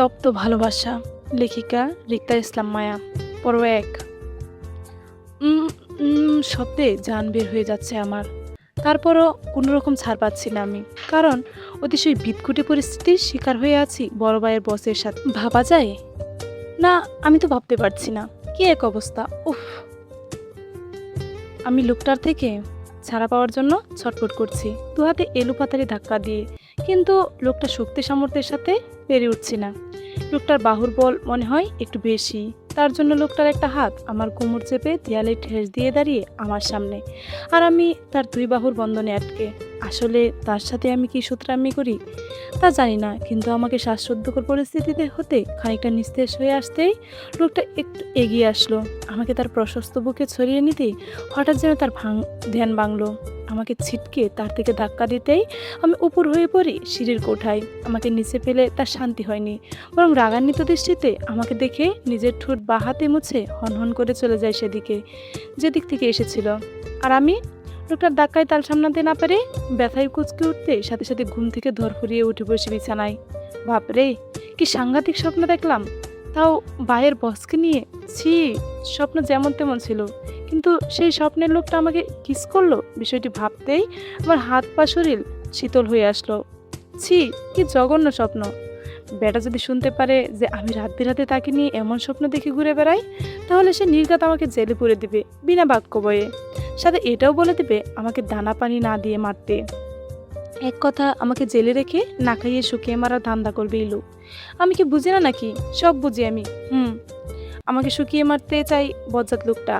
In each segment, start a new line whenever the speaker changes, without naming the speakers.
তপ্ত ভালোবাসা। লেখিকা রিক্তা ইসলাম মায়া। পর্ব ১। শব্দে জান বের হয়ে যাচ্ছে আমার। তারপরও কোনো রকম ছাড় পাচ্ছি না আমি। কারণ অতিশয় বিদঘুটে পরিস্থিতির শিকার হয়ে আছি বড় ভাইয়ের বসের সাথে। ভাবা যায়? না, আমি তো ভাবতে পারছি না। কি এক অবস্থা! উফ! আমি লোকটার থেকে ছাড়া পাওয়ার জন্য ছটফট করছি, দু হাতে এলোপাতাড়ি ধাক্কা দিয়ে। কিন্তু লোকটা শক্তি সামর্থ্যের সাথে পেরে উঠছি না। লোকটার বাহুর বল মনে হয় একটু বেশি। তার জন্য লোকটার একটা হাত আমার কোমর চেপে দেয়ালে ঠেস দিয়ে দাঁড়িয়ে আমার সামনে, আর আমি তার দুই বাহুর বন্ধনে আটকে। আসলে তার সাথে আমি কি সূত্রাম্মি করি তা জানি না, কিন্তু আমাকে শ্বাসরুদ্ধকর পরিস্থিতিতে হতে খানিকটা নিস্তেজ হয়ে আসতেই লোকটা একটু এগিয়ে আসলো। আমাকে তার প্রশস্ত বুকে ছড়িয়ে নিতেই হঠাৎ যেন তার ধ্যান ভাঙলো। আমাকে ছিটকে তার থেকে ধাক্কা দিতেই আমি উপর হয়ে পড়ি সিঁড়ির কোঠায়। আমাকে নিচে ফেলে তার শান্তি হয়নি, বরং রাগান্বিত দৃষ্টিতে আমাকে দেখে নিজের ঠোঁট বাঁ হাতে মুছে হনহন করে চলে যায় সেদিকে, যেদিক থেকে এসেছিল। আর আমি লোকটার ধাক্কায় তাল সামলাতে না পারে ব্যথায় কুঁচকে উঠতে সাথে সাথে ঘুম থেকে ধরফরিয়ে উঠে বসে বিছানায়। বাপরে, কি সাংঘাতিক স্বপ্ন দেখলাম! তাও ভাইয়ের বসকে নিয়ে। ছি! স্বপ্ন যেমন তেমন ছিল, কিন্তু সেই স্বপ্নের লোকটা আমাকে কিস করলো, বিষয়টি ভাবতেই আমার হাত পা শরীর শীতল হয়ে আসলো। ছি! কি জঘন্য স্বপ্ন! বেটা যদি শুনতে পারে যে আমি রাত বিরাতে তাকে নিয়ে এমন স্বপ্ন দেখে ঘুরে বেড়াই, তাহলে সে নির্ঘাত আমাকে জেলে পুরে দিবে বিনা বাক্য বয়ে। সাথে এটাও বলে দিবে আমাকে দানা পানি না দিয়ে মারতে। এক কথা, আমাকে জেলে রেখে না খাইয়ে শুকিয়ে মারা ধান্দা করবে এই লোক। আমি কি বুঝি না নাকি? সব বুঝি আমি। আমাকে শুকিয়ে মারতে চাই বজ্জাত লোকটা।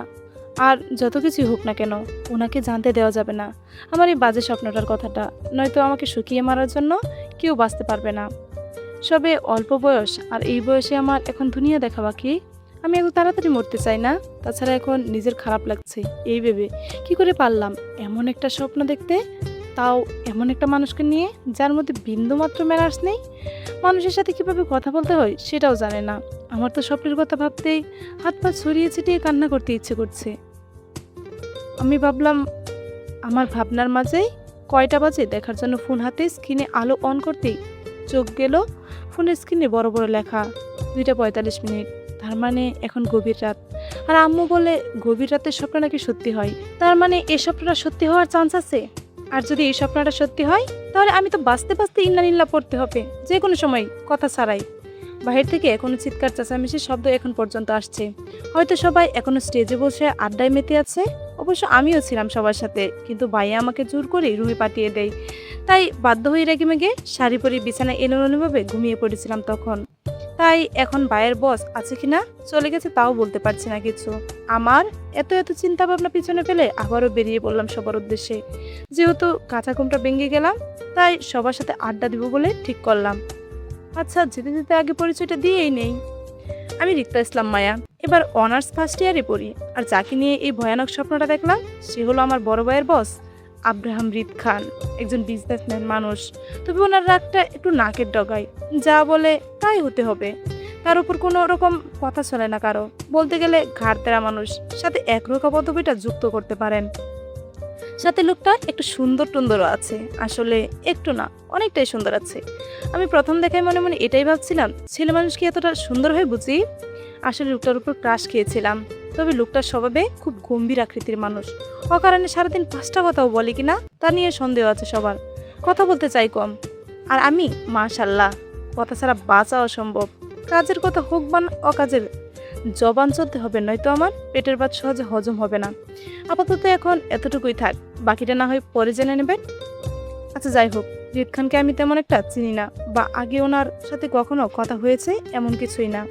আর যত কিছুই হোক না কেন, ওনাকে জানতে দেওয়া যাবে না আমার এই বাজে স্বপ্নটার কথাটা, নয়তো আমাকে শুকিয়ে মারার জন্য কেউ বাঁচতে পারবে না। সবে অল্প বয়স, আর এই বয়সে আমার এখন দুনিয়া দেখা বাকি। আমি এত তাড়াতাড়ি মরতে চাই না। তাছাড়া এখন নিজের খারাপ লাগছে এই ভেবে কি করে পারলাম এমন একটা স্বপ্ন দেখতে, তাও এমন একটা মানুষকে নিয়ে যার মধ্যে বিন্দুমাত্র ম্যানার্স নেই। মানুষের সাথে কিভাবে কথা বলতে হয় সেটাও জানে না। আমার তো স্বপ্নের কথা ভাবতেই হাত পা ছড়িয়ে ছিটিয়ে কান্না করতে ইচ্ছে করছে। আমি ভাবলাম, আমার ভাবনার মাঝেই কয়টা বাজে দেখার জন্য ফোন হাতে স্ক্রিনে আলো অন করতেই চোখ গেল ফোনের স্ক্রিনে বড় বড় লেখা 2:45। তার মানে এখন গভীর রাত। আর আম্মু বলে গভীর রাতের স্বপ্ন নাকি সত্যি হয়। তার মানে এই স্বপ্নটা সত্যি হওয়ার চান্স আছে। আর যদি এই স্বপ্নটা সত্যি হয়, তাহলে আমি তো বাঁচতে বাঁচতে ইন্নালিল্লাহ পড়তে হবে যে কোনো সময়, কথা ছাড়াই। বাহির থেকে এখনো চিৎকার চেঁচামেচির শব্দ এখন পর্যন্ত আসছে। হয়তো সবাই এখনো স্টেজে বসে আড্ডায় মেতে আছে। অবশ্য আমিও ছিলাম সবার সাথে, কিন্তু ভাইয়া আমাকে জোর করে রুমে পাঠিয়ে দেয়। তাই বাধ্য হয়ে রেগে মেগে শাড়ি পরে বিছানায় এলোমেলোভাবে ঘুমিয়ে পড়েছিলাম তখন। তাই এখন ভাইয়ের বস আছে কিনা চলে গেছে তাও বলতে পারছি না কিছু। আমার এত এত চিন্তা ভাবনা পিছনে ফেলে আবারও বেরিয়ে পড়লাম সবার উদ্দেশ্যে। যেহেতু কাঁচা ঘুমটা ভেঙে গেলাম, তাই সবার সাথে আড্ডা দিব বলে ঠিক করলাম। আচ্ছা, যেতে যেতে আগে পরিচয়টা দিয়েই নেই। আমি রিক্তা ইসলাম মায়া, এবার অনার্স ফার্স্ট ইয়ারে পড়ি। আর যাকে নিয়ে এই ভয়ানক স্বপ্নটা দেখলাম, সে হলো আমার বড় ভাইয়ের বস আব্রাহাম রিদ খান। একজন বিজনেসম্যান মানুষ, তবে ওনার রাগটা একটু নাকের ডগায়। যা বলে তাই হতে হবে। তার উপর কোনো রকম কথা চলে না কারো। বলতে গেলে ঘাড় তেরা মানুষ, সাথে একরোখা পদবিটা যুক্ত করতে পারেন। সাথে লোকটা একটু সুন্দর টুন্দরও আছে। আসলে একটু না, অনেকটাই সুন্দর আছে। আমি প্রথম দেখায় মনে মনে এটাই ভাবছিলাম, ছেলে মানুষ কি এতটা সুন্দর হয় বুঝি। আসলে লোকটার উপর ক্রাশ খেয়েছিলাম। তবে লোকটার স্বভাবে খুব গম্ভীর আকৃতির মানুষ। অকারণে সারাদিন 5টা কথাও বলে কিনা তা নিয়ে সন্দেহ আছে সবার। কথা বলতে চাই কম। আর আমি মাশাল্লাহ, কথা ছাড়া বাঁচা অসম্ভব। কাজের কথা হোক বা অকাজের, জবান চলতে হবে, নয়তো আমার পেটের ভাত সহজে হজম হবে না। আপাতত এখন এতটুকুই থাক, বাকিটা না হয় পরে জেনে নেবেন। আচ্ছা, যাই হোক, রিদ খানকে আমি তেমন একটা চিনি না, বা আগে ওনার সাথে কখনো কথা হয়েছে এমন কিছুই না।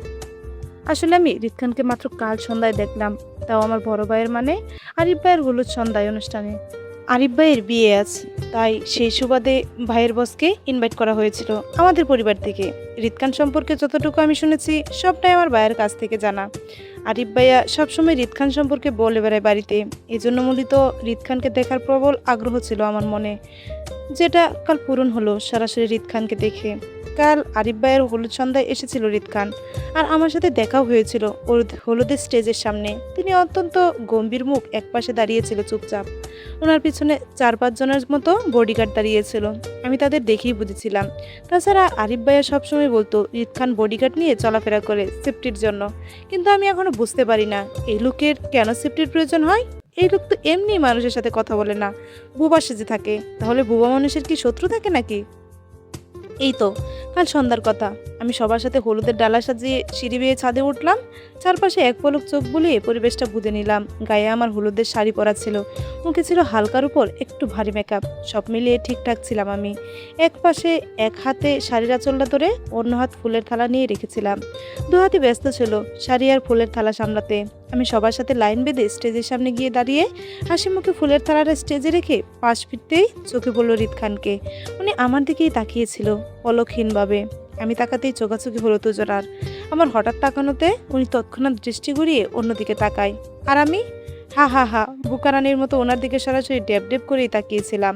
আসলে আমি রিদ খানকে মাত্র কাল সন্ধ্যায় দেখলাম, তাও আমার বড় ভাইয়ের মানে আরিফ ভাইয়ের হলুদ সন্ধ্যায় অনুষ্ঠানে। আরিফ ভাইয়ের বিয়ে আছে, তাই সেই সুবাদে ভাইয়ের বসকে ইনভাইট করা হয়েছিল আমাদের পরিবার থেকে। রিদ খান সম্পর্কে যতটুকু আমি শুনেছি সবটাই আমার ভাইয়ের কাছ থেকে জানা। আরিফ ভাইয়া সবসময় রিদ খান সম্পর্কে বলে বেড়ায় বাড়িতে। এজন্য মূলত রিদ খানকে দেখার প্রবল আগ্রহ ছিল আমার মনে। যেটা কাল পূরণ হলো সরাসরি রিত খানকে দেখে। কাল আরিফ ভাইয়ের হলুদ সন্ধ্যায় এসেছিল রিত খান, আর আমার সাথে দেখাও হয়েছিল ওর হলুদের স্টেজের সামনে। তিনি অত্যন্ত গম্ভীর মুখ একপাশে দাঁড়িয়েছিল চুপচাপ। ওনার পিছনে 4-5 জনের মতো বডিগার্ড দাঁড়িয়েছিল। আমি তাদের দেখেই বুঝেছিলাম। তাছাড়া আরিফ ভাইয়া সবসময় বলতো রিত খান বডিগার্ড নিয়ে চলাফেরা করে সেফটির জন্য, কিন্তু আমি এখনো বুঝতে পারি না এই লোকের কেন সেফটির প্রয়োজন হয়। এই লোক তো এমনি মানুষের সাথে কথা বলে না, বুবা সেজে থাকে। তাহলে বুবা মানুষের কি শত্রু থাকে নাকি? এই তো কাল সন্ধ্যার কথা। আমি সবার সাথে হলুদের ডালা সাজিয়ে সিঁড়ি বেয়ে ছাদে উঠলাম। চারপাশে এক পলক চোখ বুলিয়ে পরিবেশটা বুঝে নিলাম। গায়ে আমার হলুদের শাড়ি পরা ছিল, মুখে ছিল হালকার উপর একটু ভারী মেকআপ। সব মিলিয়ে ঠিকঠাক ছিলাম আমি। এক পাশে এক হাতে শাড়ির আঁচলটা ধরে অন্য হাত ফুলের থালা নিয়ে রেখেছিলাম। দু হাতই ব্যস্ত ছিল শাড়ি আর ফুলের থালা সামলাতে। আমি সবার সাথে লাইন বেঁধে স্টেজের সামনে গিয়ে দাঁড়িয়ে হাসি মুখে ফুলের থালাটা স্টেজে রেখে পাশ ফিরতেই চোখে পড়ল রিত খানকে। উনি আমার দিকেই তাকিয়েছিল পলকহীনভাবে। আমি তাকাতেই চোখাচোখি হলো দুজনার। আমার হঠাৎ তাকানোতে উনি তৎক্ষণাৎ দৃষ্টি ঘুরিয়ে অন্যদিকে তাকায়, আর আমি হা হা হা বুকারানির মতো ওনার দিকে সরাসরি ড্যাব ড্যাব করেই তাকিয়েছিলাম,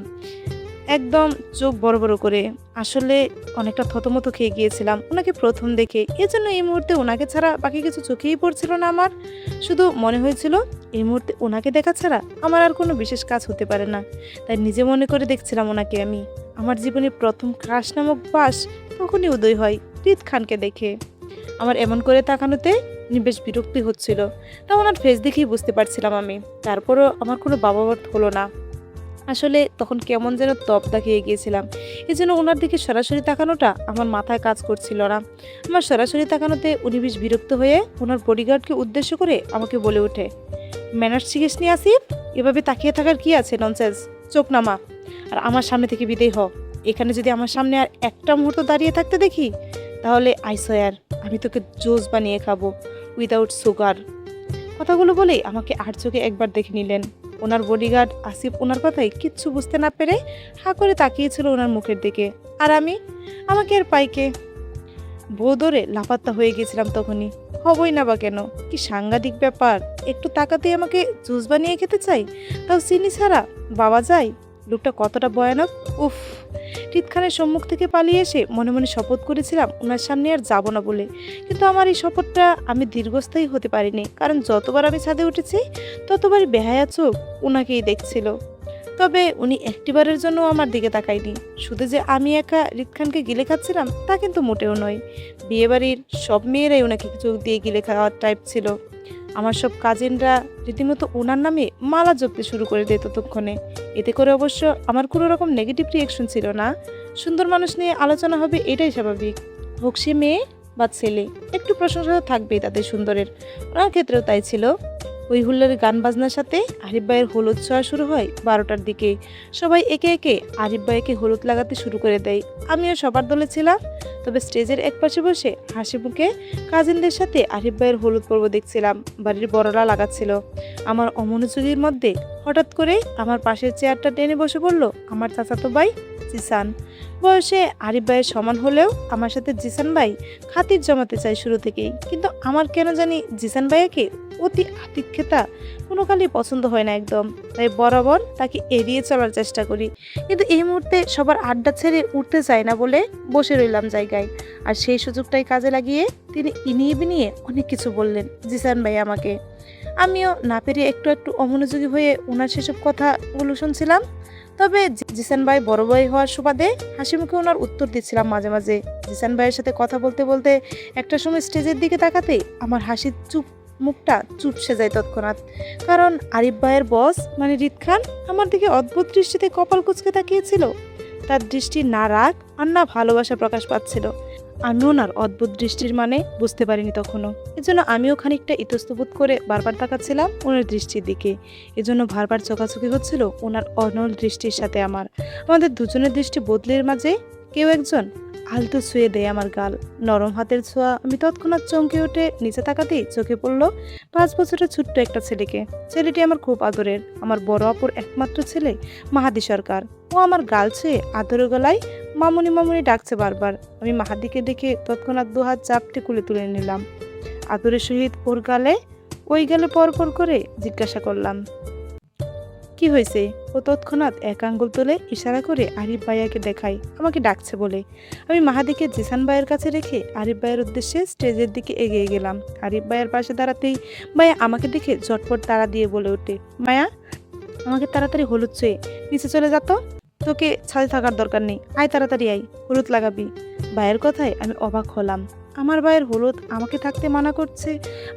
একদম চোখ বড় বড় করে। আসলে অনেকটা থতমত খেয়ে গিয়েছিলাম ওনাকে প্রথম দেখে। এজন্য এই মুহূর্তে ওনাকে ছাড়া বাকি কিছু চোখেই পড়ছিল না আমার। শুধু মনে হয়েছিল এই মুহূর্তে ওনাকে দেখা ছাড়া আমার আর কোনো বিশেষ কাজ হতে পারে না। তাই নিজে মনে করে দেখছিলাম ওনাকে আমি। আমার জীবনের প্রথম ক্রাশ নামক বাস তখনই উদয় হয় রিত খানকে দেখে। আমার এমন করে তাকানোতে উনি বেশ বিরক্তি হচ্ছিল, তা ওনার ফেস দেখেই বুঝতে পারছিলাম আমি। তারপরও আমার কোনো বাবাবত হলো না। আসলে তখন কেমন যেন তপ্দা খেয়ে গিয়েছিলাম। এই জন্য ওনার দিকে সরাসরি তাকানোটা আমার মাথায় কাজ করছিল না। আমার সরাসরি তাকানোতে উনি বেশ বিরক্ত হয়ে ওনার বডিগার্ডকে উদ্দেশ্য করে আমাকে বলে ওঠে, ম্যানার্স শিখিস নি আসিফ? এভাবে তাকিয়ে থাকার কি আছে? ননসেন্স, চোখ নামা আর আমার সামনে থেকে বিদেয় হ। এখানে যদি আমার সামনে আর একটা মুহূর্ত দাঁড়িয়ে থাকতে দেখি, তাহলে আই সোয়ার আমি তোকে জুস বানিয়ে খাবো উইদাউট সুগার। কথাগুলো বলেই আমাকে আর চোখে একবার দেখে নিলেন। ওনার বডিগার্ড আসিফ ওনার কথাই কিচ্ছু বুঝতে না পেরে হা করে তাকিয়েছিল ওনার মুখের দিকে। আর আমি, আমাকে আর পাইকে বউ ধরে লাপাত্তা হয়ে গেছিলাম তখনই। হবই না বা কেন? কি সাংঘাতিক ব্যাপার! একটু তাকাতেই আমাকে জুস বানিয়ে খেতে চাই, তাও চিনি ছাড়া। বাবা যায়, লোকটা কতটা ভয়ানক! উফ! রিত খানের সম্মুখ থেকে পালিয়ে এসে মনে মনে শপথ করেছিলাম ওনার সামনে আর যাব না বলে। কিন্তু আমার এই শপথটা আমি দীর্ঘস্থায়ী হতে পারিনি, কারণ যতবার আমি ছাদে উঠেছি ততবারই বেহায়া চোখ ওনাকেই দেখছিল। তবে উনি একটিবারের জন্য আমার দিকে তাকায়নি। শুধু যে আমি একা রিত খানকে গিলে খাচ্ছিলাম তা কিন্তু মোটেও নয়। বিয়েবাড়ির সব মেয়েরাই ওনাকে চোখ দিয়ে গিলে খাওয়ার টাইপ ছিল। আমার সব কাজিনরা রীতিমতো ওনার নামে মালা জপতে শুরু করে দেয় ততক্ষণে। এতে করে অবশ্য আমার কোনো রকম নেগেটিভ রিয়েকশন ছিল না। সুন্দর মানুষ নিয়ে আলোচনা হবে, এটাই স্বাভাবিক। হোক সে মেয়ে বা ছেলে, একটু প্রশংসা তো থাকবেই তাদের সুন্দরের। ওনার ক্ষেত্রেও তাই ছিল। ওই হুল্লোড়ের গান বাজনার সাথে আরিফ ভাইয়ের হলুদ ছোঁয়া শুরু হয় 12টার দিকে। সবাই একে একে আরিফ ভাইকে হলুদ লাগাতে শুরু করে দেয়। আমিও সবার দলে ছিলাম। তবে স্টেজের এক পাশে বসে হাসি মুখে কাজিনদের সাথে আরিফ ভাইয়ের হলুদ পর্ব দেখছিলাম। বাড়ির বড়রা লাগাচ্ছিল। আমার অমনোযোগীর মধ্যে হঠাৎ করে আমার পাশের চেয়ারটা টেনে বসে পড়লো আমার চাচাতো ভাই জিসান। বয়সে আরিফ ভাইয়ের সমান হলেও আমার সাথে জিসান ভাই খাতির জমাতে চাই শুরু থেকেই। কিন্তু আমার কেন জানি জিসান ভাইয়াকে অতি আতিথ্যতা কোনো কালই পছন্দ হয় না একদম। তাই বরাবর তাকে এড়িয়ে চলার চেষ্টা করি। কিন্তু এই মুহূর্তে সবার আড্ডা ছেড়ে উঠতে চায় না বলে বসে রইলাম জায়গায়। আর সেই সুযোগটাই কাজে লাগিয়ে তিনি ইনিয়ে বিনিয়ে অনেক কিছু বললেন জিসান ভাই আমাকে। আমিও না পেরে একটু একটু অমনোযোগী হয়ে ওনার সেসব কথাগুলো শুনছিলাম। তবে জিসান ভাই বড় ভাই হওয়ার সুবাদে হাসি মুখে ওনার উত্তর দিচ্ছিলাম মাঝে মাঝে। জিসান ভাইয়ের সাথে কথা বলতে বলতে একটা সময় স্টেজের দিকে তাকাতে আমার হাসির মুখটা চুপসে যায় তৎক্ষণাৎ। কারণ আরিফ ভাইয়ের বস মানে রিত খান আমার দিকে অদ্ভুত দৃষ্টিতে কপাল কুঁচকে তাকিয়েছিল। তার দৃষ্টি না রাগ আর না ভালোবাসা প্রকাশ পাচ্ছিল। আমিও ওনার অদ্ভুত দৃষ্টির মানে বুঝতে পারিনি তখনও। এজন্য আমিও খানিকটা ইতস্তবোধ করে বারবার তাকাচ্ছিলাম ওনার দৃষ্টির দিকে। এজন্য বারবার চোখাচোখি হচ্ছিল ওনার অনল দৃষ্টির সাথে আমাদের দুজনের দৃষ্টি বদলের মাঝে কেউ একজন আলতো ছুঁয়ে দেয় আমার গাল। নরম হাতের ছোঁয়া। আমি তৎক্ষণাৎ চমকে উঠে নিচে তাকাতেই চোখে পড়লো 5 বছরের ছোট্ট একটা ছেলেকে। ছেলেটি আমার খুব আদরের, আমার বড় আপুর একমাত্র ছেলে মাহাদি সরকার। ও আমার গাল ছুঁয়ে আদরের গলায় মামুনি মামুনি ডাকছে বারবার। আমি মাহাদিকে দেখে তৎক্ষণাৎ 2 হাত চাপটে কুলে তুলে নিলাম। আদরের সহিত ওর গালে ওই গালে পর পর করে জিজ্ঞাসা করলাম, কি হয়েছে? ও তৎক্ষণাৎ এক আঙ্গুল তুলে ইশারা করে আরিফ ভাইয়াকে দেখায় আমাকে ডাকছে বলে। আমি মাহাদিকে জিসান ভাইয়ের কাছে রেখে আরিফ ভাইয়ের উদ্দেশ্যে স্টেজের দিকে এগিয়ে গেলাম। আরিফ ভাইয়ের পাশে দাঁড়াতেই ভাইয়া আমাকে দেখে ঝটপট তাড়া দিয়ে বলে ওঠে, মায়া, আমাকে তাড়াতাড়ি হলুদ ছুঁয়ে নিচে চলে যা তো। তোকে ছাদে থাকার দরকার নেই, আয় তাড়াতাড়ি আয়, হলুদ লাগাবি। ভাইয়ের কথায় আমি অবাক হলাম। আমার ভাইয়ের হলুদ আমাকে থাকতে মানা করছে,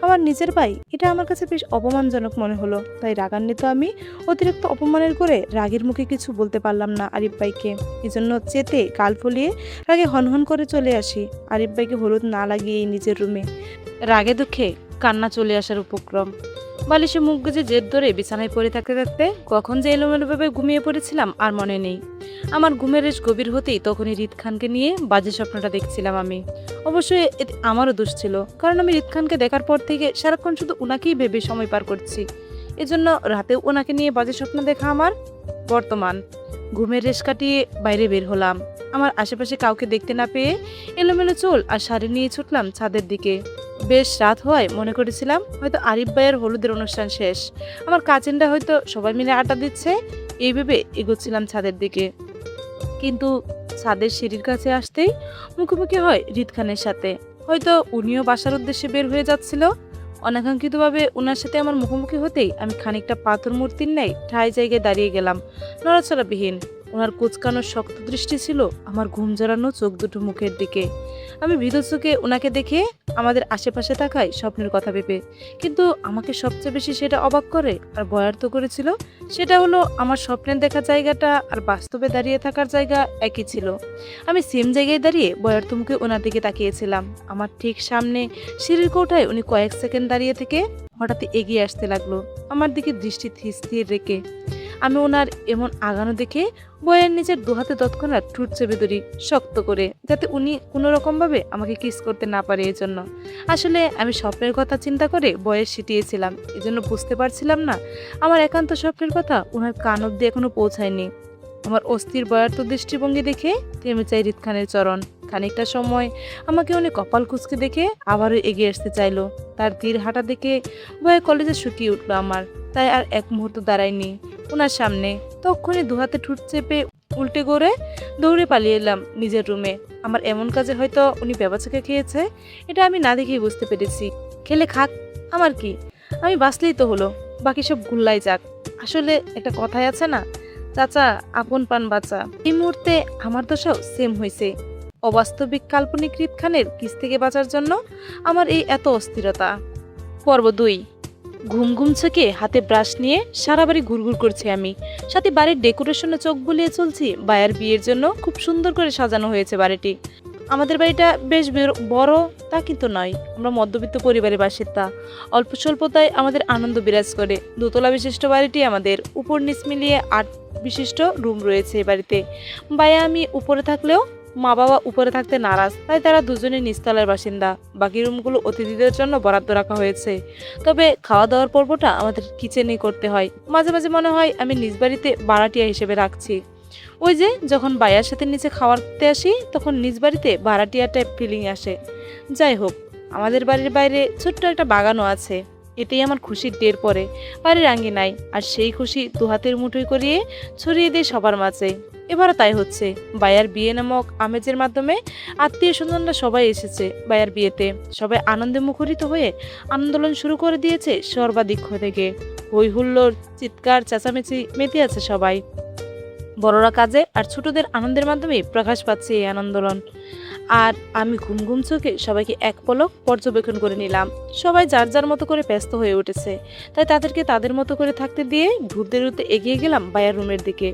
আমার নিজের ভাই। এটা আমার কাছে বেশ অপমানজনক মনে হলো। তাই রাগান্বিত আমি অতিরিক্ত অপমানের করে রাগের মুখে কিছু বলতে পারলাম না আরিফ ভাইকে। এজন্য চেতে গাল ফলিয়ে রাগে হনহন করে চলে আসি। আরিফ ভাইকে হলুদ না লাগিয়েই নিজের রুমে রাগে দুঃখে কান্না চলে আসার উপক্রম। বালিশে মুখ গুজে জেদ ধরে বিছানায় পড়ে থাকতে থাকতে কখন যে এলোমেলোভাবে ঘুমিয়ে পড়েছিলাম আর মনে নেই। আমার ঘুমের রেশ গভীর হতেই তখনই রিত খানকে নিয়ে বাজে স্বপ্নটা দেখছিলাম আমি। অবশ্যই এতে আমারও দোষ ছিল, কারণ আমি রিত খানকে দেখার পর থেকে সারাক্ষণ শুধু ওনাকেই ভেবে সময় পার করছি। এজন্য রাতেও ওনাকে নিয়ে বাজে স্বপ্ন দেখা আমার বর্তমান। ঘুমের রেশ কাটিয়ে বাইরে বের হলাম। আমার আশেপাশে কাউকে দেখতে না পেয়ে এলোমেলো চুল আর শাড়ি নিয়ে ছুটলাম ছাদের দিকে। বেশ রাত হওয়ায় মনে করেছিলাম হয়তো আরিফ ভাইয়ের হলুদের অনুষ্ঠান শেষ, আমার কাজিনরা হয়তো সবাই মিলে আড্ডা দিচ্ছে, এই ভেবে এগোচ্ছিলাম ছাদের দিকে। কিন্তু ছাদের সিঁড়ির কাছে আসতেই মুখোমুখি হয় রিত খানের সাথে। হয়তো উনিও বাসার উদ্দেশ্যে বের হয়ে যাচ্ছিল। অনাকাঙ্ক্ষিতভাবে ওনার সাথে আমার মুখোমুখি হতেই আমি খানিকটা পাথর মূর্তির ন্যায় ঠাই জায়গায় দাঁড়িয়ে গেলাম, নড়াচড়াবিহীন। ওনার কুচকানোর শক্ত দৃষ্টি ছিল আমার ঘুম জড়ানো চোখ দুটো মুখের দিকে। আমি ভীত চোখে ওনাকে দেখে আমাদের আশেপাশে তাকাই স্বপ্নের কথা ভেবে। কিন্তু আমাকে সবচেয়ে বেশি সেটা অবাক করে আর ভয়ার্ত করেছিল, সেটা হলো আমার স্বপ্নের দেখা জায়গাটা আর বাস্তবে দাঁড়িয়ে থাকার জায়গা একই ছিল। আমি সেম জায়গায় দাঁড়িয়ে ভয়ার্ত মুখে ওনার দিকে তাকিয়েছিলাম। আমার ঠিক সামনে সিঁড়ির কোঠায় উনি কয়েক সেকেন্ড দাঁড়িয়ে থেকে হঠাৎ এগিয়ে আসতে লাগলো, আমার দিকে দৃষ্টি স্থির রেখে। আমি ওনার এমন আগানো দেখে বইয়ের নিচের দুহাতে তৎক্ষণাৎ ঠোঁট চেপে ধরি শক্ত করে, যাতে উনি কোনো রকমভাবে আমাকে কিস করতে না পারে। এজন্য আসলে আমি স্বপ্নের কথা চিন্তা করে বয়ের সিটিয়েছিলাম, এজন্য বুঝতে পারছিলাম না আমার একান্ত স্বপ্নের কথা ওনার কান অব্দি এখনো পৌঁছায়নি। আমার অস্থির বয়ার্ত দৃষ্টিভঙ্গি দেখে থেমে চাই রিত খানের চরণ। খানিকটা সময় আমাকে উনি কপাল কুঁচকে দেখে আবারও এগিয়ে আসতে চাইলো। তার ধীর হাঁটা দেখে ভয়ে কলেজে শুকিয়ে উঠলো আমার। তাই আর এক মুহূর্ত দাঁড়ায়নি ওনার সামনে। তখনই দুহাতে ঠোঁট চেপে উল্টে গড়ে দৌড়ে পালিয়ে এলাম নিজের রুমে। আমার এমন কাজে হয়তো উনি বেবাচাকে খেয়েছে, এটা আমি না দেখেই বুঝতে পেরেছি। খেলে খাক, আমার কি, আমি বাঁচলেই তো হলো, বাকি সব গুল্লাই যাক। আসলে একটা কথাই আছে না, চাচা আপন পান বাঁচা। এই মুহূর্তে আমার দশাও সেম হয়েছে। অবাস্তবিক কাল্পনিক রিত খানের কিস থেকে বাঁচার জন্য আমার এই এত অস্থিরতা। পর্ব 2। ঘুম ঘুম থেকে হাতে ব্রাশ নিয়ে সারা বাড়ি ঘুরঘুর করছি আমি, সাথে বাড়ির ডেকোরেশনে চোখ বুলিয়ে চলছি। বায়ার বিয়ের জন্য খুব সুন্দর করে সাজানো হয়েছে বাড়িটি। আমাদের বাড়িটা বেশ বড় তা কিন্তু নয়, আমরা মধ্যবিত্ত পরিবারের বাসিন্দা। অল্প স্বল্পতায় আমাদের আনন্দ বিরাজ করে। দোতলা বিশিষ্ট বাড়িটি আমাদের, উপর নিচ মিলিয়ে 8 বিশিষ্ট রুম রয়েছে এই বাড়িতে। বায়া আমি উপরে থাকলেও মা বাবা উপরে থাকতে নারাজ, তাই তারা দুজনে নিচতলার বাসিন্দা। বাকি রুমগুলো অতিথিদের জন্য বরাদ্দ রাখা হয়েছে। তবে খাওয়া দাওয়ার পর্বটা আমাদের কিচেনেই করতে হয়। মাঝে মাঝে মনে হয় আমি নিজ বাড়িতে ভাড়াটিয়া হিসেবে রাখছি। ওই যে যখন বায়ার সাথে নিচে খাওয়াতে আসি তখন নিজ বাড়িতে ভাড়াটিয়া টাইপ ফিলিং আসে। যাই হোক, আমাদের বাড়ির বাইরে ছোট্ট একটা বাগানও আছে, এতেই আমার খুশির টের পড়ে বাড়ির আঙ্গিনায়। আর সেই খুশি দুহাতের মুঠোয় করিয়ে ছড়িয়ে দিয়ে সবার মাঝে। এবারও তাই হচ্ছে। বায়ার বিয়ে নামক আমেজের মাধ্যমে আত্মীয় স্বজনরা সবাই এসেছে বায়ার বিয়েতে। সবাই আনন্দে মুখরিত হয়ে আন্দোলন শুরু করে দিয়েছে সর্বাধিক থেকে। হই হুল্লোড়, চিৎকার, চেঁচামেচি মেতে আছে সবাই। বড়রা কাজে আর ছোটদের আনন্দের মাধ্যমে প্রকাশ পাচ্ছে এই আন্দোলন। আর আমি ঘুম ঘুম চোখে সবাইকে এক পলক পর্যবেক্ষণ করে নিলাম। সবাই যার যার মতো করে ব্যস্ত হয়ে উঠেছে, তাই তাদেরকে তাদের মতো করে থাকতে দিয়ে ধুতে ধুতে এগিয়ে গেলাম বায়ার রুমের দিকে।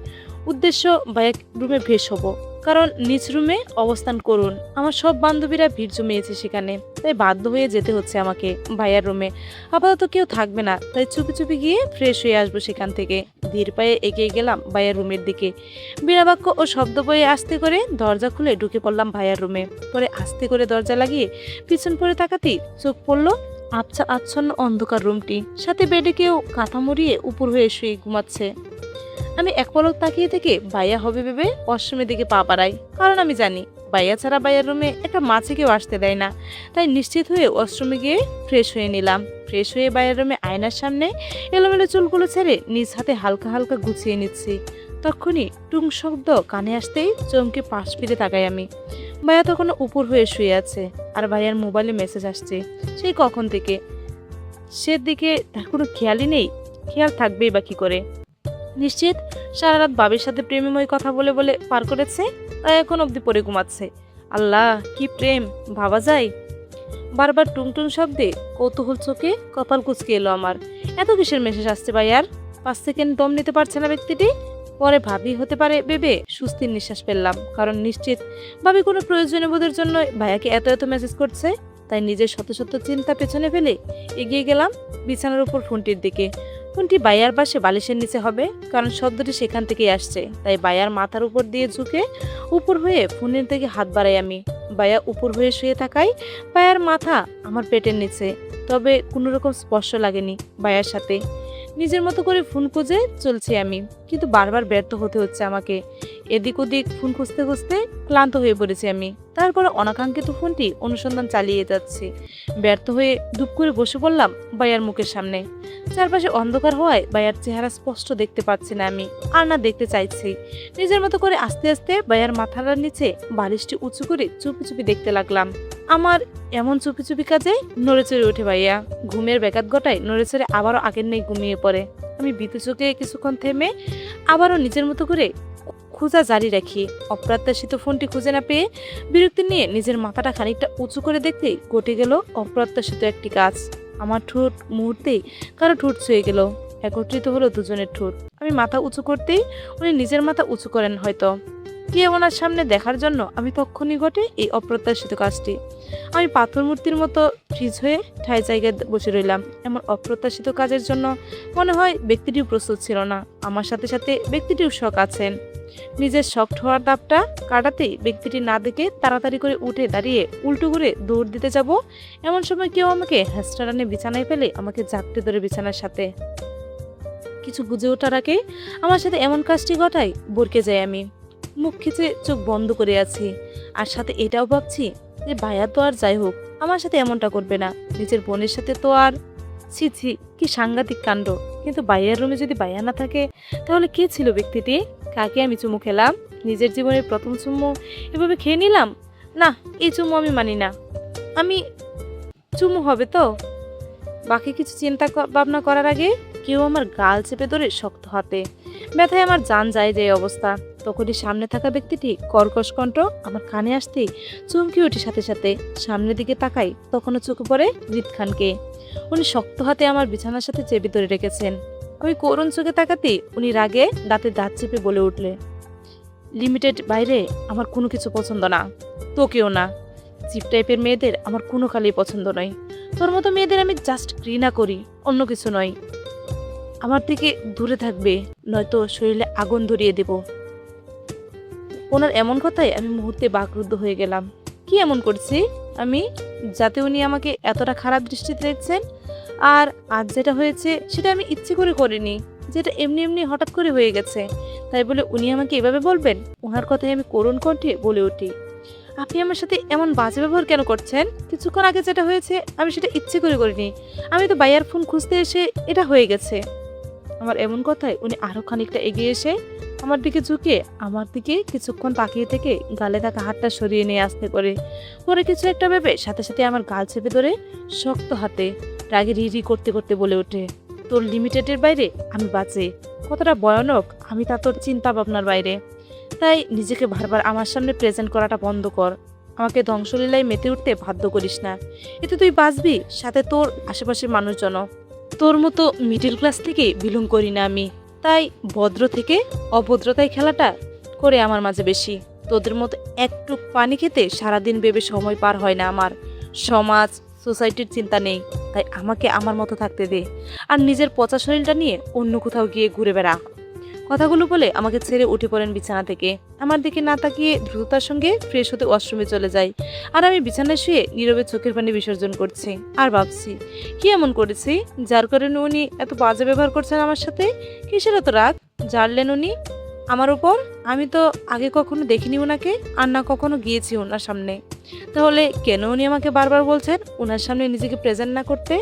উদ্দেশ্য বায়ার রুমে ভেস হব, কারণ নিজ রুমে অবস্থান করুন। আমার সব বান্ধবীরা ভিড় জমিয়েছে সেখানে, তাই বাধ্য হয়ে যেতে হচ্ছে আমাকে ভাইয়ার রুমে। আপাতত কেউ থাকবে না, তাই চুপি চুপি গিয়ে ফ্রেশ হয়ে আসবো সেখান থেকে। ধীর পায়ে এগিয়ে গেলাম ভাইয়ার রুমের দিকে। বিনা বাক্য ও শব্দ বয়ে আস্তে করে দরজা খুলে ঢুকে পড়লাম ভাইয়ার রুমে। পরে আস্তে করে দরজা লাগিয়ে পিছন পরে তাকাতেই চোখ পড়লো আবছা আচ্ছন্ন অন্ধকার রুমটি, সাথে বেডে কেউ কাঁথা মুড়িয়ে উপর হয়ে শুয়ে ঘুমাচ্ছে। আমি এক পলক তাকিয়ে থেকে ভাইয়া হবে ভেবে ওয়াশরুমের দিকে পা বাড়াই, কারণ আমি জানি ভাইয়া ছাড়া ভাইয়ার রুমে একটা মাছে কেউ আসতে দেয় না। তাই নিশ্চিত হয়ে ওয়াশরুমে গিয়ে ফ্রেশ হয়ে নিলাম। ফ্রেশ হয়ে ভাইয়ার রুমে আয়নার সামনে এলোমেলো চুলগুলো ছেড়ে নিজ হাতে হালকা হালকা গুছিয়ে নিচ্ছি। তখনই টুং শব্দ কানে আসতেই চমকে পাশ ফিরে তাকাই আমি। ভাইয়া তখনও উপর হয়ে শুয়ে আছে, আর ভাইয়ার মোবাইলে মেসেজ আসছে সেই কখন থেকে। সে দিকে তার কোনো খেয়ালই নেই, খেয়াল থাকবেই বা কি করে। নিশ্চিত সারা রাত বাবির সাথে প্রেমময় কথা বলে বলে পার করেছে, তাই এখন অবধি পড়ে ঘুমাচ্ছে। আল্লাহ, কি প্রেম ভাবা যায়। বারবার টুংটুং শব্দে কৌতূহল চোখে কপাল কুঁচকে এলো আমার। এত কিসের মেসেজ আসছে ভাইয়ার? 5 সেকেন্ড দম নিতে পারছে না ব্যক্তিটি। পরে ভাবি হতে পারে ভেবে স্বস্তির নিঃশ্বাস ফেললাম, কারণ নিশ্চিত ভাবি কোনো প্রয়োজনীয় বোধের জন্য ভাইয়াকে এত এত মেসেজ করছে। তাই নিজের শত শত চিন্তা পেছনে ফেলে এগিয়ে গেলাম বিছানার উপর ফোনটির দিকে। ফোনটি বায়ার পাশে বালিশের নিচে হবে, কারণ শব্দটি সেখান থেকেই আসছে। তাই বায়ার মাথার উপর দিয়ে ঝুঁকে উপর হয়ে ফোনের দিকে হাত বাড়াই আমি। বায়া উপর হয়ে শুয়ে থাকায় বায়ার মাথা আমার পেটের নিচে, তবে কোনো রকম স্পর্শ লাগেনি বায়ার সাথে। নিজের মতো করে ফোন খুঁজে চলছি আমি, কিন্তু বারবার ব্যর্থ হতে হচ্ছে আমাকে। এদিক ওদিক ফোন খুঁজতে খুঁজতে ক্লান্ত হয়ে পড়েছি আমি। তারপরে অনাকাঙ্ক্ষিত ফোনটি অনুসন্ধান চালিয়ে যাচ্ছি। ব্যর্থ হয়ে দুপ করে বসে পড়লাম বায়ার মুখের সামনে। চারপাশে অন্ধকার হওয়ায় বায়ার চেহারা স্পষ্ট দেখতে পাচ্ছি না আমি, আর না দেখতে চাইছি। নিজের মতো করে আস্তে আস্তে বায়ার মাথার নিচে বালিশটি উঁচু করে চুপি চুপি দেখতে লাগলাম। আমার এমন চুপি চুপি কাজে নড়ে চড়ে ওঠে ভাইয়া। ঘুমের ব্যাঘাত ঘটায় নড়ে চড়ে আবারও আগের নেই ঘুমিয়ে পড়ে। আমি ভীতু চোখে কিছুক্ষণ থেমে আবারও নিজের মতো করে খোঁজা জারি রাখি। অপ্রত্যাশিত ফোনটি খুঁজে না পেয়ে বিরক্তি নিয়ে নিজের মাথাটা খানিকটা উঁচু করে দেখতেই ঘটে গেল অপ্রত্যাশিত একটি কাজ। আমার ঠোঁট মুহূর্তেই কারো ঠোঁট ছুঁয়ে গেল। একত্রিত হলো দুজনের ঠোঁট। আমি মাথা উঁচু করতেই উনি নিজের মাথা উঁচু করেন হয়তো। কে ওনার সামনে দেখার জন্য আমি তখনই ঘটে এই অপ্রত্যাশিত কাজটি। আমি পাথর মূর্তির মতো ফ্রিজ হয়ে ঠাই জায়গায় বসে রইলাম। এমন অপ্রত্যাশিত কাজের জন্য মনে হয় ব্যক্তিটিও প্রস্তুত ছিল না। আমার সাথে সাথে ব্যক্তিটিও শখ আছেন। নিজের শখ হওয়ার দাপটা কাটাতেই ব্যক্তিটি না দেখে তাড়াতাড়ি করে উঠে দাঁড়িয়ে উল্টো করে দৌড় দিতে যাব, এমন সময় কেউ আমাকে হ্যাস্টারানে বিছানায় ফেলে আমাকে জাপটে ধরে বিছানার সাথে। কিছু বুঝে ওঠার আগে আমার সাথে এমন কাজটি ঘটায় বরকে যাই আমি। মুখ খিচে চোখ বন্ধ করে আছি, আর সাথে এটাও ভাবছি যে ভাইয়া তো আর যাই হোক আমার সাথে এমনটা করবে না, নিজের বোনের সাথে তো আর। ছি ছি, কি সাংঘাতিক কাণ্ড। কিন্তু ভাইয়ার রুমে যদি ভাইয়া না থাকে তাহলে কে ছিল ব্যক্তিটি? কাকে আমি চুমু খেলাম? নিজের জীবনের প্রথম চুমু এভাবে খেয়ে নিলাম? না, এই চুমু আমি মানি না। আমি চুমু হবে তো। বাকি কিছু চিন্তা ভাবনা করার আগে কেউ আমার গাল চেপে ধরে শক্ত হাতে। ব্যথায় আমার জান যায় যে অবস্থা। তখনই সামনে থাকা ব্যক্তিটি কর্কশ কণ্ঠ আমার কানে আসতেই চমকে উঠে সাথে সাথে সামনের দিকে তাকাই। তখনও চোখে পড়ে রিদ খানকে। উনি শক্ত হাতে আমার বিছানার সাথে চেপে ধরে রেখেছেন। আমি করুণ চোখে তাকাতেই উনি রাগে দাঁতে দাঁত চেপে বলে উঠলে, লিমিটেড বাইরে আমার কোনো কিছু পছন্দ না, তোকেও না। চিপ টাইপের মেয়েদের আমার কোনো কালেই পছন্দ নয়। তোর মতো মেয়েদের আমি জাস্ট ঘৃণা করি, অন্য কিছু নয়। আমার থেকে দূরে থাকবে, নয়তো শরীরে আগুন ধরিয়ে দেব। ওনার এমন কথায় আমি মুহূর্তে বাকরুদ্ধ হয়ে গেলাম। কি এমন করছি আমি যাতে উনি আমাকে এতটা খারাপ দৃষ্টিতে দেখছেন? আর আজ যেটা হয়েছে সেটা আমি ইচ্ছে করে করিনি, যেটা এমনি এমনি হঠাৎ করে হয়ে গেছে। তাই বলে উনি আমাকে এভাবে বলবেন? ওনার কথায় আমি করুণ কণ্ঠে বলে উঠি, আপনি আমার সাথে এমন বাজে ব্যবহার কেন করছেন? কিছুক্ষণ আগে যেটা হয়েছে আমি সেটা ইচ্ছে করে করিনি। আমি তো ভাইয়ার ফোন খুঁজতে এসে এটা হয়ে গেছে। আমার এমন কথায় উনি আরো খানিকটা এগিয়ে এসে আমার দিকে ঝুঁকে আমার দিকে কিছুক্ষণ তাকিয়ে থেকে গালে থাকা হাতটা সরিয়ে নিয়ে আসতে করে পরে কিছু একটা ভেবে সাথে সাথে আমার গাল চেপে ধরে শক্ত হাতে রাগে রি রি করতে করতে বলে ওঠে, তোর লিমিটেডের বাইরে আমি বাঁচি। কতটা ভয়ানক আমি তা তোর চিন্তা ভাবনার বাইরে। তাই নিজেকে বারবার আমার সামনে প্রেজেন্ট করাটা বন্ধ কর। আমাকে ধ্বংসলীলায় মেতে উঠতে বাধ্য করিস না। এতে তুই বাঁচবি, সাথে তোর আশেপাশের মানুষজন। তোর মতো মিডল ক্লাস থেকে বিলং করি না আমি। তাই ভদ্র থেকে অভদ্রতায় খেলাটা করে আমার মাঝে বেশি। তোদের মতো একটু পানি খেতে সারাদিন ভেবে সময় পার হয় না আমার। সমাজ সোসাইটির চিন্তা নেই, তাই আমাকে আমার মতো থাকতে দে। আর নিজের পচা শরীরটা নিয়ে অন্য কোথাও গিয়ে ঘুরে বেড়া। কথাগুলো বলে আমাকে ছেড়ে উঠে পড়েন বিছানা থেকে। আমার দিকে না তাকিয়ে দ্রুততার সঙ্গে ফ্রেশ হতে ওয়াশরুমে চলে যাই। আর আমি বিছানায় শুয়ে নীরবে চোখের পানি বিসর্জন করছি আর ভাবছি, কি এমন করেছি যার কারণে উনি এত বাজে ব্যবহার করছেন আমার সাথে? কিসের এত রাগ জানলেন উনি? আমার উপর? আমি তো আগে কখনো দেখিনি ওনাকে, আর না কখনো গিয়েছি ওনার সামনে। তাহলে কেন উনি আমাকে বারবার বলছেন ওনার সামনে নিজেকে প্রেজেন্ট না করতে?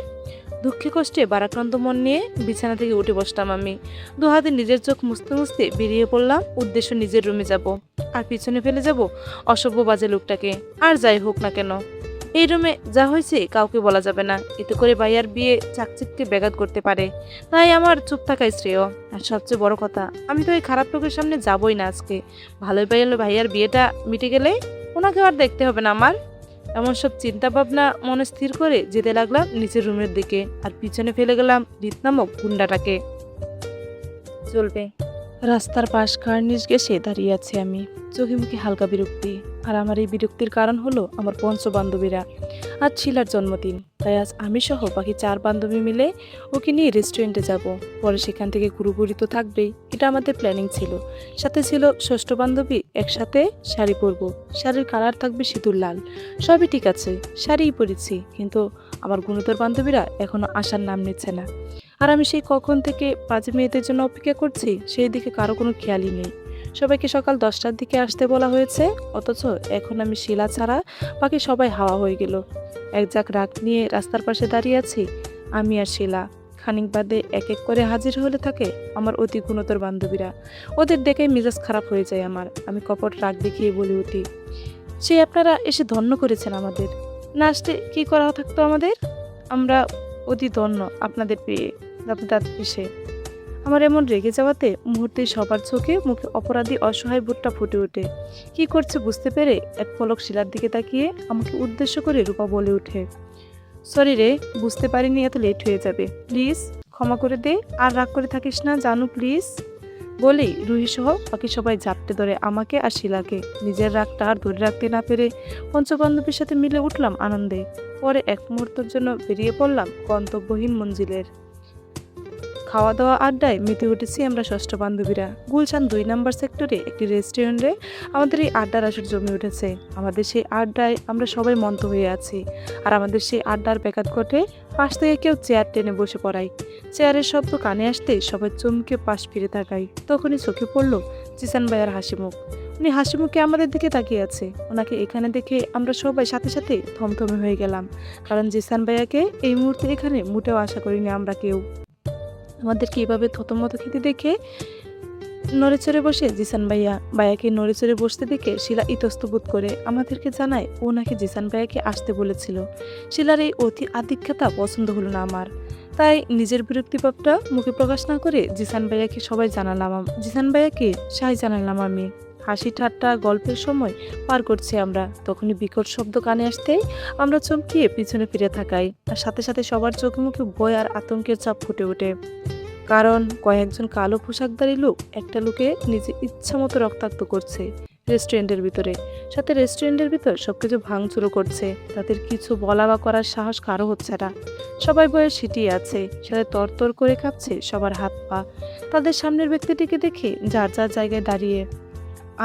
দুঃখে কষ্টে ভারাক্রান্ত মন নিয়ে বিছানা থেকে উঠে বসলাম আমি। দু হাতে নিজের চোখ মুছতে মুছতে বেরিয়ে পড়লাম, উদ্দেশ্য নিজের রুমে যাব, আর পিছনে ফেলে যাব অসভ্য বাজে লোকটাকে। আর যাই হোক না কেন, এই রুমে যা হয়েছে কাউকে বলা যাবে না, এতে করে ভাইয়ার বিয়ে চাকচিক্যে ব্যাঘাত করতে পারে। তাই আমার চুপ থাকাই শ্রেয়। আর সবচেয়ে বড় কথা, আমি তো এই খারাপ লোকের সামনে যাবই না আজকে। ভালোই ভাইয়ার বিয়েটা মিটে গেলে ওনাকে আর দেখতে হবে না আমার। এমন সব চিন্তা ভাবনা মনে স্থির করে যেতে লাগলাম নিচের রুমের দিকে, আর পিছনে ফেলে গেলাম রীত নামক গুন্ডাটাকে। চলবে। রাস্তার পাশ কার্নিশ ঘেঁষে দাঁড়িয়ে আছি আমি, চোখে মুখে হালকা বিরক্তি। আর আমার এই বিরক্তির কারণ হলো আমার পঞ্চ বান্ধবীরা। আজ শিলার জন্মদিন, তাই আজ আমি সহ বাকি 4 বান্ধবী মিলে ওকে নিয়ে রেস্টুরেন্টে যাব। পরে সেখান থেকে ঘুরুঘুরি তো থাকবেই, এটা আমাদের প্ল্যানিং ছিল। সাথে ছিল ষষ্ঠ বান্ধবী, একসাথে শাড়ি পরবো, শাড়ির কালার থাকবে সিঁদুর লাল। সবই ঠিক আছে, শাড়িই পরেছি, কিন্তু আমার গুণধর বান্ধবীরা এখনো আসার নাম নিচ্ছে না। আর আমি সেই কখন থেকে বাজে মেয়েদের জন্য অপেক্ষা করছি, সেই দিকে কারো কোনো খেয়ালই নেই। সবাইকে সকাল 10টার দিকে আসতে বলা হয়েছে, অথচ এখন আমি শিলা ছাড়া বাকি সবাই হাওয়া হয়ে গেল। এক ঝাঁক রাগ নিয়ে রাস্তার পাশে দাঁড়িয়ে আছি আমি আর শিলা। খানিক বাদে এক এক করে হাজির হলে থাকে আমার অতি গুণতর বান্ধবীরা। ওদের দেখে মেজাজ খারাপ হয়ে যায় আমার। আমি কপট রাগ দেখিয়ে বলে উঠি, সে আপনারা এসে ধন্য করেছেন আমাদের, না আসতে কি করা থাকতো আমাদের? আমরা অতি ধন্য আপনাদের পেয়ে, আপনাদের পেশে। আমার এমন রেগে যাওয়াতে মুহূর্তে সবার চোখে মুখে অপরাধী অসহায় বোধটা ফুটে ওঠে। কি করছে বুঝতে পেরে এক পলক শিলার দিকে তাকিয়ে আমাকে উদ্দেশ্য করে রূপা বলে ওঠে, সরি রে, বুঝতে পারিনি এত লেট হয়ে যাবে, প্লিজ ক্ষমা করে দে, আর রাগ করে থাকিস না জানু প্লিজ। বলেই রুহি সহ বাকি সবাই ঝাপটে ধরে আমাকে আর শিলাকে। নিজের রাগটা আর ধরে রাখতে না পেরে পঞ্চবান্ধবীর সাথে মিলে উঠলাম আনন্দে। পরে এক মুহূর্তের জন্য বেরিয়ে পড়লাম গন্তব্যহীন মঞ্জিলের। খাওয়া দাওয়া আড্ডায় মেতে উঠেছি আমরা ষষ্ঠ বান্ধবীরা। গুলশান 2 নম্বর সেক্টরে একটি রেস্টুরেন্টে আমাদের এই আড্ডার আসর জমে উঠেছে। আমাদের সেই আড্ডায় আমরা সবাই মন্ত হয়ে আছি। আর আমাদের সেই আড্ডার ব্যাঘাত ঘটে পাশ থেকে কেউ চেয়ার টেনে বসে পড়ায়। চেয়ারের শব্দ কানে আসতে সবাই চমকে পাশ ফিরে তাকাই। তখনই চোখে পড়ল জিসান ভাইয়ার হাসি মুখ। উনি হাসি মুখে আমাদের দিকে তাকিয়ে আছে। ওনাকে এখানে দেখে আমরা সবাই সাথে সাথে থমথমে হয়ে গেলাম, কারণ জিসান ভাইয়াকে এই মুহূর্তে এখানে মোটেও আশা করিনি আমরা কেউ। আমাদেরকে এভাবে থতমত খেতে দেখে নড়েচড়ে বসে জিসান ভাইয়াকে নড়েচড়ে বসতে দেখে শিলা ইতস্ত বোধ করে আমাদেরকে জানায় ও নাকি জিসান ভাইয়াকে আসতে বলেছিল। শিলার এই অতি আধিক্যতা পছন্দ হলো না আমার, তাই নিজের বিরক্তিভাবটা মুখে প্রকাশ না করে জিসান ভাইয়াকে সাই জানালাম আমি। হাসি ঠাট্টা গল্পের সময় পার করছি আমরা। তখনই বিকট শব্দ কানে আসতেই আমরা চমকিয়ে পিছনে ফিরে থাকাই, আর সাথে সাথে সবার চোখে মুখে ভয় আর আতঙ্কের চাপ ফুটে ওঠে। কারণ কয়েকজন কালো পোশাকধারী লোক একটা লোকে নিজে ইচ্ছা মতো রক্তাক্ত করছে রেস্টুরেন্টের ভিতরে, সাথে রেস্টুরেন্টের ভিতর সবকিছু ভাঙচুরো করছে। তাদের কিছু বলা বা করার সাহস কারো হচ্ছে না। সবাই ভয়ে সিটিয়ে আছে, সাথে তরতর করে কাঁপছে সবার হাত পা। তাদের সামনের ব্যক্তিটিকে দেখে যার যার জায়গায় দাঁড়িয়ে,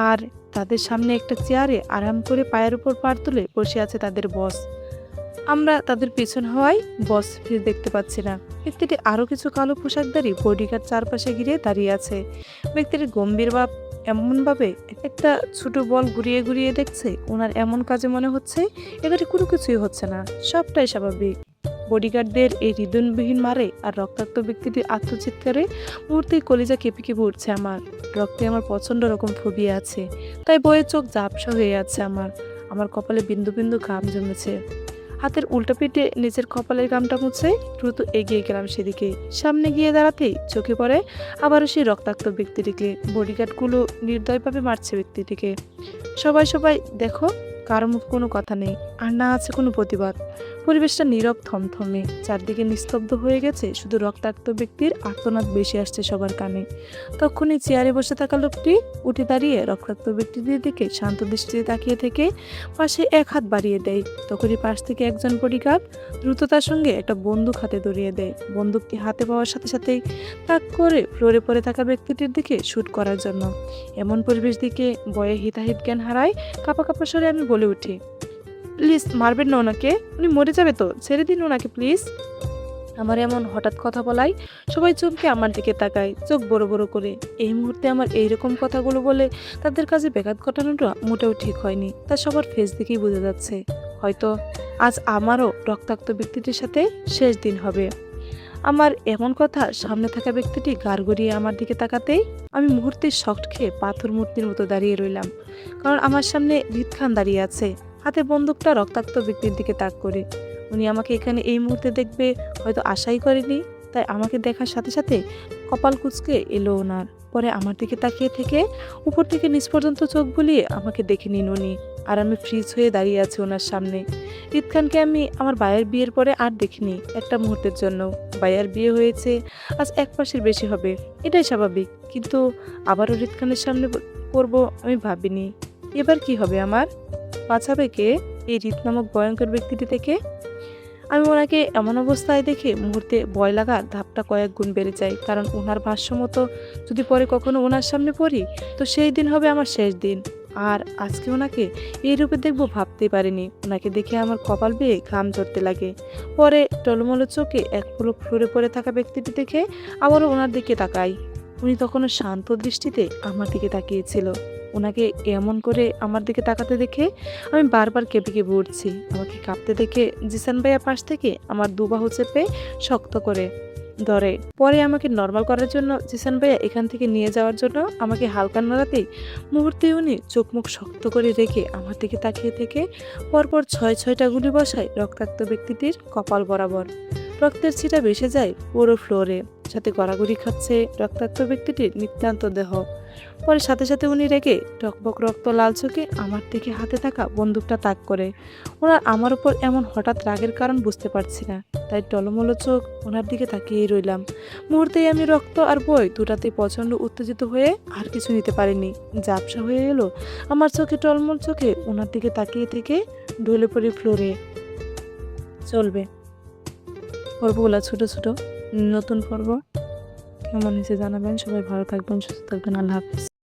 আর তাদের সামনে একটা চেয়ারে আরাম করে পায়ের উপর পাড় তুলে বসে আছে তাদের বস। আমরা তাদের পেছন হওয়ায় বস ফিরে দেখতে পাচ্ছি না। ব্যক্তিটি আরও কিছু কালো পোশাকধারী বডিগার্ড চারপাশে ঘিরে দাঁড়িয়ে আছে। ব্যক্তিটির গম্ভীর ভাব এমনভাবে একটা ছোট বল ঘুরিয়ে ঘুরিয়ে দেখছে। ওনার এমন কাজে মনে হচ্ছে এখানে কোনো কিছুই হচ্ছে না, সবটাই স্বাভাবিক। বডিগার্ডদের এই হৃদয়বিহীন মারে আর রক্তাক্ত ব্যক্তিটির আত্মচিৎকারে মুহূর্তেই কলিজা কেঁপে কেঁপে উঠছে আমার। রক্তে আমার প্রচণ্ড রকম ফোবিয়া আছে, তাই বয়ে চোখ ঝাপসা হয়ে আছে আমার কপালে বিন্দু বিন্দু ঘাম জমেছে। হাতের উল্টা পিঠে নিজের কপালের ঘামটা মুছে দ্রুত এগিয়ে গেলাম সেদিকে। সামনে গিয়ে দাঁড়াতেই চোখে পড়ে আবারও সেই রক্তাক্ত ব্যক্তিটিকে। বডিগার্ডগুলো নির্দয়ভাবে মারছে ব্যক্তিটিকে। সবাই দেখো, কারো মুখ কোনো কথা নেই, আর না আছে কোনো প্রতিবাদ। পরিবেশটা নীরব থমথমে, চারদিকে নিস্তব্ধ হয়ে গেছে। শুধু রক্তাক্ত ব্যক্তির আর্তনাদ বেশি আসছে সবার কানে। তখনই চেয়ারে বসে থাকা লোকটি উঠে দাঁড়িয়ে রক্তাক্ত ব্যক্তিদের দিকে শান্ত দৃষ্টিতে তাকিয়ে থেকে পাশে এক হাত বাড়িয়ে দেয়। তখনই পাশ থেকে একজন বডিগার্ড দ্রুততার সঙ্গে একটা বন্দুক হাতে ধরিয়ে দেয়। বন্দুকটি হাতে পাওয়ার সাথে সাথেই তাক করে ফ্লোরে পড়ে থাকা ব্যক্তিটির দিকে শুট করার জন্য। এমন পরিবেশ দিকে ভয়ে হিতাহিত জ্ঞান হারায় কাঁপা কাঁপা স্বরে আমি বলে উঠি, প্লিজ মারবেন না ওনাকে, উনি মরে যাবে তো, ছেড়ে দিন ওনাকে প্লিজ। আমার এমন হঠাৎ কথা বলাই সবাই চমকে আমার দিকে তাকায় চোখ বড় বড় করে। এই মুহূর্তে আমার এইরকম কথাগুলো বলে তাদের কাছে ব্যাঘাত ঘটানোটা মোটেও ঠিক হয়নি, তা সবার ফেস দেখেই বোঝা যাচ্ছে। হয়তো আজ আমারও রক্তাক্ত ব্যক্তিটির সাথে শেষ দিন হবে। আমার এমন কথা সামনে থাকা ব্যক্তিটি গাড় গড়িয়ে আমার দিকে তাকাতেই আমি মুহূর্তে শক খেয়ে পাথর মূর্তির মতো দাঁড়িয়ে রইলাম। কারণ আমার সামনে হৃদ খান দাঁড়িয়ে আছে, হাতে বন্দুকটা রক্তাক্ত ব্যক্তির দিকে তাক করে। উনি আমাকে এখানে এই মুহূর্তে দেখবে হয়তো আশাই করেনি, তাই আমাকে দেখার সাথে সাথে কপাল কুঁচকে এলো ওনার। পরে আমার দিকে তাকিয়ে থেকে উপর থেকে নিচ পর্যন্ত চোখ বুলিয়ে আমাকে দেখে নিন উনি। আর আমি ফ্রিজ হয়ে দাঁড়িয়ে আছি ওনার সামনে। ঈদ খানকে আমি আমার ভাইয়ের বিয়ের পরে আর দেখিনি একটা মুহূর্তের জন্য। ভাইয়ার বিয়ে হয়েছে আজ 1 মাসের বেশি হবে, এটাই স্বাভাবিক। কিন্তু আবারও ঈদ খানের সামনে পড়বো আমি ভাবিনি। এবার কি হবে আমার? বাঁচাবে কে এই রীত নামক ভয়ঙ্কর ব্যক্তিটি থেকে? আমি ওনাকে এমন অবস্থায় দেখে মুহূর্তে ভয় লাগার ধাপটা কয়েক গুণ বেড়ে যায়। কারণ ওনার ভাষ্য মতো যদি পরে কখনো ওনার সামনে পড়ি তো সেই দিন হবে আমার শেষ দিন। আর আজকে ওনাকে এই রূপে দেখবো ভাবতেই পারিনি। ওনাকে দেখে আমার কপাল বেয়ে ঘাম ঝরতে লাগে। পরে টলমলো চোখে এক পলক ফ্লোরে পড়ে থাকা ব্যক্তিটি দেখে আবারও ওনার দিকে তাকাই। উনি তখনও শান্ত দৃষ্টিতে আমার দিকে তাকিয়েছিল। ওনাকে এমন করে আমার দিকে তাকাতে দেখে আমি বারবার কেঁপে কেঁপে উঠছি। আমাকে কাঁপতে দেখে জিসান ভাইয়া পাশ থেকে আমার দুবাহু চেপে শক্ত করে ধরে। পরে আমাকে নর্মাল করার জন্য জিসান ভাইয়া এখান থেকে নিয়ে যাওয়ার জন্য আমাকে হালকা নাড়াতেই মুহূর্তে উনি চোখ মুখ শক্ত করে রেখে আমার দিকে তাকিয়ে থেকে পরপর 6-6টা গুলি বসায় রক্তাক্ত ব্যক্তিটির কপাল বরাবর। রক্তের ছিটা ভেসে যায় পুরো ফ্লোরে, সাথে গড়াগড়ি খাচ্ছে রক্তাক্ত ব্যক্তিটির নিতান্ত দেহ। পরে সাথে সাথে উনি রেগে টকবক রক্ত লাল চোখে আমার দিকে হাতে থাকা বন্দুকটা তাক করে। ওনার আমার উপর এমন হঠাৎ রাগের কারণ বুঝতে পারছি না, তাই টলমলো চোখ ওনার দিকে তাকিয়েই রইলাম। মুহূর্তেই আমি রক্ত আর বই দুটাতেই প্রচণ্ড উত্তেজিত হয়ে আর কিছু নিতে পারিনি। ঝাপসা হয়ে এলো আমার চোখে, টলমল চোখে ওনার দিকে তাকিয়ে থেকে ঢলে পড়ি ফ্লোরে। চলবে পর্বগুলো ছোট ছোট, নতুন পর্ব কেমন হয়েছে জানাবেন। সবাই ভালো থাকবেন, সুস্থ থাকবেন। আল্লাহ হাফিজ।